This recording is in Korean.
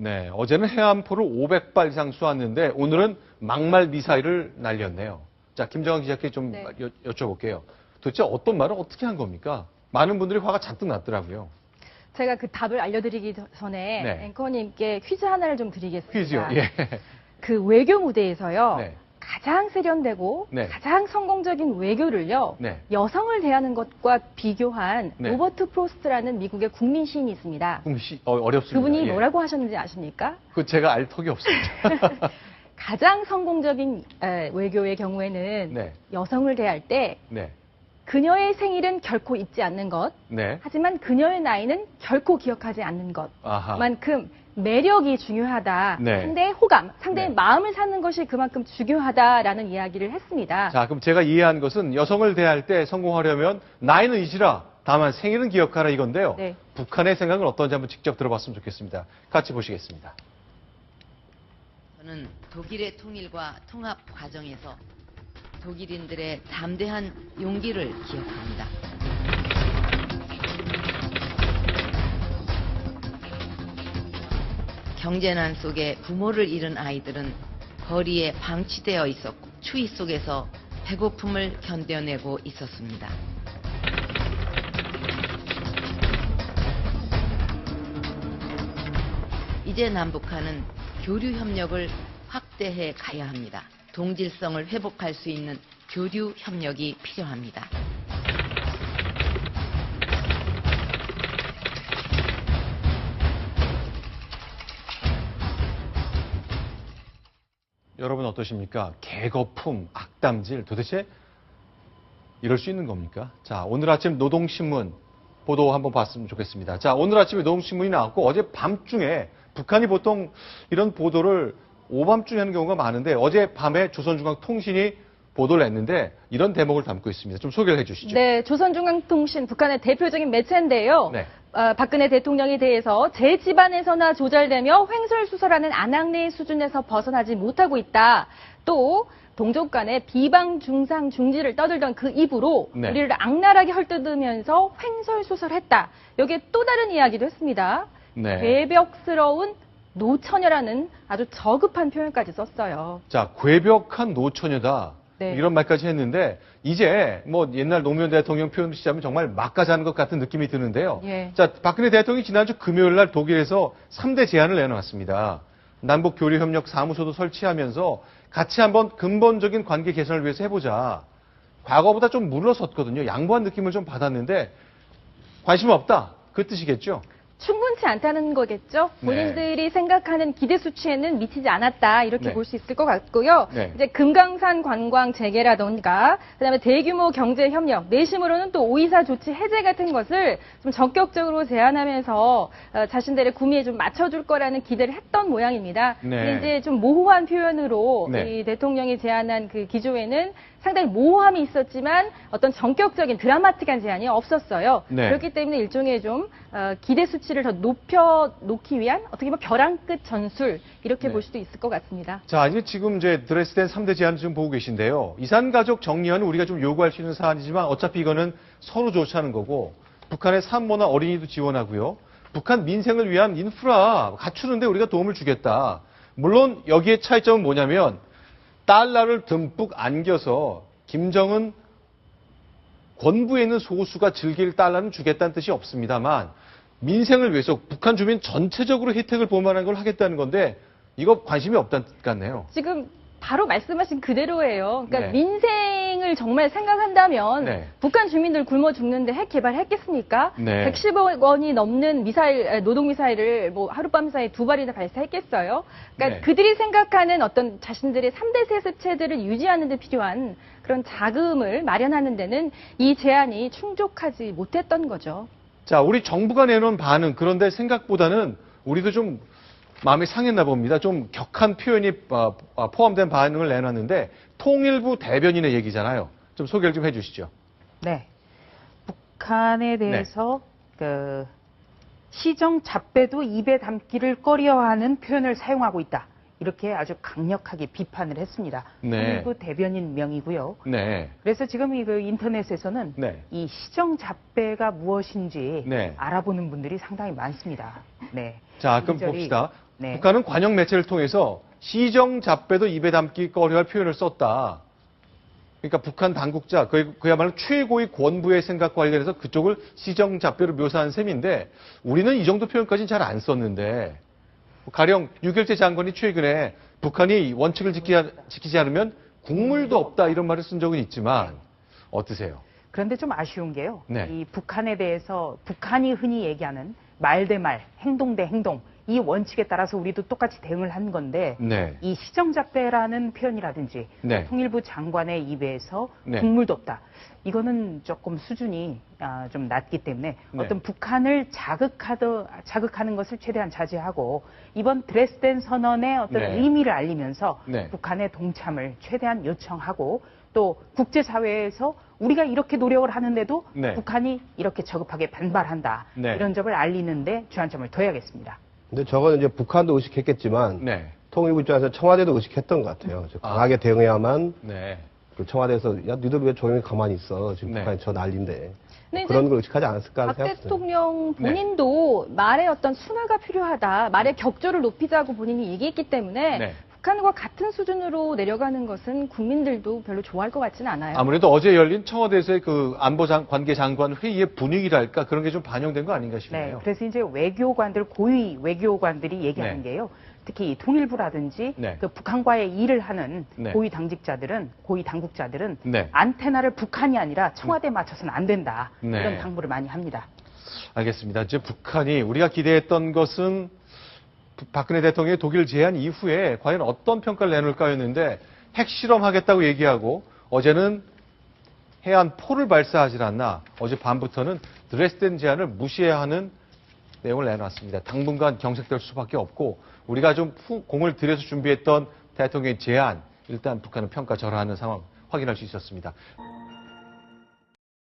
네, 어제는 해안포를 500발 이상 쏘았는데 오늘은 막말 미사일을 날렸네요. 자, 김정은 기자께 좀 여쭤볼게요. 도대체 어떤 말을 어떻게 한 겁니까? 많은 분들이 화가 잔뜩 났더라고요. 제가 그 답을 알려드리기 전에 네. 앵커님께 퀴즈 하나를 좀 드리겠습니다. 퀴즈요? 예. 그 외교 무대에서요. 네. 가장 세련되고 네. 가장 성공적인 외교를요. 네. 여성을 대하는 것과 비교한 네. 로버트 프로스트라는 미국의 국민 시인이 있습니다. 어렵습니다. 그분이 예. 뭐라고 하셨는지 아십니까? 그 제가 알 턱이 없습니다. 가장 성공적인 외교의 경우에는 네. 여성을 대할 때 네. 그녀의 생일은 결코 잊지 않는 것, 네. 하지만 그녀의 나이는 결코 기억하지 않는 아하. 것만큼 매력이 중요하다. 네. 상대의 호감, 상대의 네. 마음을 사는 것이 그만큼 중요하다라는 이야기를 했습니다. 자, 그럼 제가 이해한 것은 여성을 대할 때 성공하려면 나이는 잊으라. 다만 생일은 기억하라 이건데요. 네. 북한의 생각은 어떤지 한번 직접 들어봤으면 좋겠습니다. 같이 보시겠습니다. 저는 독일의 통일과 통합 과정에서 독일인들의 담대한 용기를 기억합니다. 경제난 속에 부모를 잃은 아이들은 거리에 방치되어 있었고 추위 속에서 배고픔을 견뎌내고 있었습니다. 이제 남북한은 교류 협력을 확대해 가야 합니다. 동질성을 회복할 수 있는 교류 협력이 필요합니다. 여러분 어떠십니까? 개거품, 악담질, 도대체 이럴 수 있는 겁니까? 자, 오늘 아침 노동신문 보도 한번 봤으면 좋겠습니다. 자, 오늘 아침에 노동신문이 나왔고 어제 밤중에 북한이 보통 이런 보도를 오밤중에 하는 경우가 많은데 어제 밤에 조선중앙통신이 보도를 했는데 이런 대목을 담고 있습니다. 좀 소개를 해 주시죠. 네, 조선중앙통신 북한의 대표적인 매체인데요. 네. 박근혜 대통령에 대해서 제 집안에서나 조잘되며 횡설수설하는 아낙네 수준에서 벗어나지 못하고 있다. 또 동족 간의 비방 중상 중지를 떠들던 그 입으로 네. 우리를 악랄하게 헐뜯으면서 횡설수설했다. 여기에 또 다른 이야기도 했습니다. 네. 괴벽스러운 노처녀라는 아주 저급한 표현까지 썼어요. 자, 괴벽한 노처녀다. 네. 이런 말까지 했는데 이제 뭐 옛날 노무현 대통령 표현을 쓰자면 정말 막가자는 것 같은 느낌이 드는데요. 예. 자, 박근혜 대통령이 지난주 금요일 날 독일에서 3대 제안을 내놓았습니다. 남북 교류 협력 사무소도 설치하면서 같이 한번 근본적인 관계 개선을 위해서 해보자. 과거보다 좀 물러섰거든요. 양보한 느낌을 좀 받았는데 관심 없다. 그 뜻이겠죠? 충분치 않다는 거겠죠. 네. 본인들이 생각하는 기대 수치에는 미치지 않았다 이렇게 네. 볼 수 있을 것 같고요. 네. 이제 금강산 관광 재개라던가 그다음에 대규모 경제 협력, 내심으로는 또 5.24 조치 해제 같은 것을 좀 적극적으로 제안하면서 자신들의 구미에 좀 맞춰줄 거라는 기대를 했던 모양입니다. 네. 근데 이제 좀 모호한 표현으로 네. 이 대통령이 제안한 그 기조에는 상당히 모호함이 있었지만 어떤 전격적인 드라마틱한 제안이 없었어요. 네. 그렇기 때문에 일종의 좀 기대 수치를 더 높여 놓기 위한 어떻게 보면 벼랑 끝 전술 이렇게 네. 볼 수도 있을 것 같습니다. 자, 이제 지금 이제 드레스덴 3대 제안을 지금 보고 계신데요. 이산가족 정리화는 우리가 좀 요구할 수 있는 사안이지만 어차피 이거는 서로 조치하는 거고 북한의 산모나 어린이도 지원하고요. 북한 민생을 위한 인프라 갖추는데 우리가 도움을 주겠다. 물론 여기에 차이점은 뭐냐면 달러를 듬뿍 안겨서 김정은 권부에 있는 소수가 즐길 달러는 주겠다는 뜻이 없습니다만 민생을 위해서 북한 주민 전체적으로 혜택을 볼 만한 걸 하겠다는 건데 이거 관심이 없다는 뜻 같네요. 지금 바로 말씀하신 그대로예요. 그러니까 네. 민생을 정말 생각한다면 네. 북한 주민들 굶어 죽는데 핵 개발했겠습니까? 네. 110억 원이 넘는 미사일, 노동 미사일을 뭐 하룻밤 사이에 2발이나 발사했겠어요? 그러니까 네. 그들이 생각하는 어떤 자신들의 3대 세습체들을 유지하는 데 필요한 그런 자금을 마련하는 데는 이 제안이 충족하지 못했던 거죠. 자, 우리 정부가 내놓은 반응 그런데 생각보다는 우리도 좀 마음이 상했나 봅니다. 좀 격한 표현이 포함된 반응을 내놨는데 통일부 대변인의 얘기잖아요. 좀 소개를 좀 해주시죠. 네. 북한에 대해서 그 시정 잡배도 입에 담기를 꺼려하는 표현을 사용하고 있다. 이렇게 아주 강력하게 비판을 했습니다. 네. 통일부 대변인 명이고요. 네. 그래서 지금 이 그 인터넷에서는 네. 이 시정 잡배가 무엇인지 네. 알아보는 분들이 상당히 많습니다. 네. 자, 그럼 이리저리 봅시다. 네. 북한은 관영 매체를 통해서 시정잡배도 입에 담기 꺼려할 표현을 썼다. 그러니까 북한 당국자, 그야말로 최고의 권부의 생각과 관련해서 그쪽을 시정잡배로 묘사한 셈인데 우리는 이 정도 표현까지는 잘 안 썼는데 가령 유결재 장관이 최근에 북한이 원칙을 지키지 않으면 국물도 없다 이런 말을 쓴 적은 있지만 어떠세요? 그런데 좀 아쉬운 게요. 네. 이 북한에 대해서 북한이 흔히 얘기하는 말 대 말, 행동 대 행동, 이 원칙에 따라서 우리도 똑같이 대응을 한 건데 네. 이 시정잡배라는 표현이라든지 네. 통일부 장관의 입에서 네. 국물도 없다. 이거는 조금 수준이 좀 낮기 때문에 네. 어떤 북한을 자극하는 것을 최대한 자제하고 이번 드레스덴 선언의 어떤 네. 의미를 알리면서 네. 북한의 동참을 최대한 요청하고 또 국제사회에서 우리가 이렇게 노력을 하는데도 네. 북한이 이렇게 저급하게 반발한다. 네. 이런 점을 알리는데 주안점을 둬야겠습니다. 근데 저거는 이제 북한도 의식했겠지만 네. 통일부 입장에서 청와대도 의식했던 것 같아요. 강하게 대응해야만 네. 그 청와대에서 야 니들 왜 조용히 가만히 있어 지금 네. 북한이 저 난리인데 근데 그런 이제 걸 의식하지 않았을까 하는 박 생각이 들어요. 대통령 본인도 말의 어떤 순화가 필요하다, 말의 격조를 높이자고 본인이 얘기했기 때문에 네. 북한과 같은 수준으로 내려가는 것은 국민들도 별로 좋아할 것 같지는 않아요. 아무래도 어제 열린 청와대에서의 그 관계 장관 회의의 분위기랄까 그런 게 좀 반영된 거 아닌가 네, 싶네요. 그래서 이제 외교관들, 고위 외교관들이 얘기하는 네. 게요. 특히 이 통일부라든지 네. 그 북한과의 일을 하는 네. 고위 당국자들은 네. 안테나를 북한이 아니라 청와대에 맞춰서는 안 된다. 네. 이런 당부를 많이 합니다. 알겠습니다. 이제 북한이 우리가 기대했던 것은 박근혜 대통령의 독일 제안 이후에 과연 어떤 평가를 내놓을까였는데 핵실험하겠다고 얘기하고 어제는 해안 포를 발사하지 않나 어제 밤부터는 드레스덴 제안을 무시해야 하는 내용을 내놨습니다. 당분간 경색될 수밖에 없고 우리가 좀 공을 들여서 준비했던 대통령의 제안 일단 북한은 평가절하하는 상황 확인할 수 있었습니다.